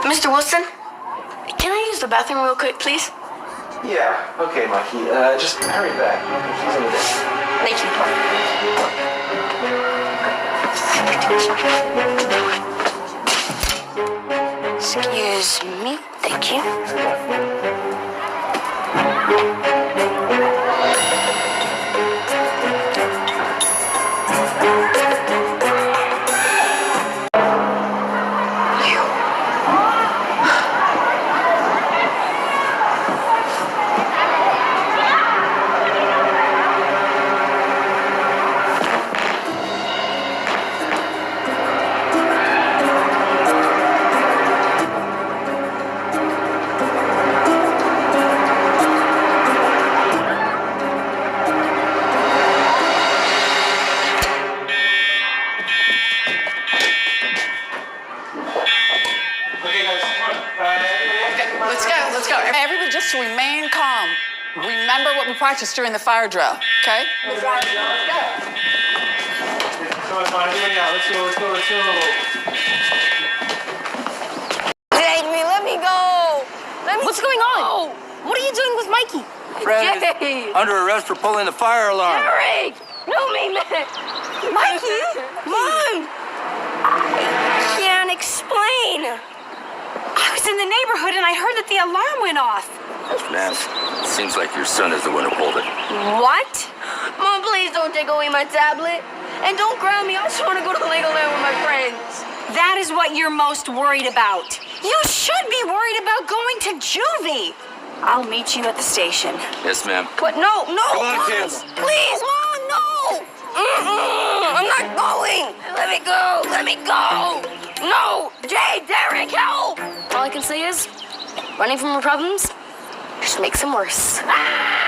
Mr. Wilson, can I use the bathroom real quick, please? Yeah, okay, Mikey. Just hurry back. She's in the desk. Thank you. Excuse me. Thank you. Let's go. Everybody just remain calm. Remember what we practiced during the fire drill, okay? Let's go. Let me go. What's going on? What are you doing with Mikey? Fred is under arrest for pulling the fire alarm. Eric! No, me, man. Mikey! Mom! I can't explain. I was in the neighborhood and I heard that the alarm went off. Ma'am, it seems like your son is the one who pulled it. What? Mom, please don't take away my tablet. And don't ground me. I just want to go to Legoland with my friends. That is what you're most worried about. You should be worried about going to juvie. I'll meet you at the station. Yes, ma'am. But no. Come on, Mom, kids. Please, Mom, no. I'm not going. Let me go. No. Jay, Derek, help. All I can say is, running from your problems just makes them worse. Ah!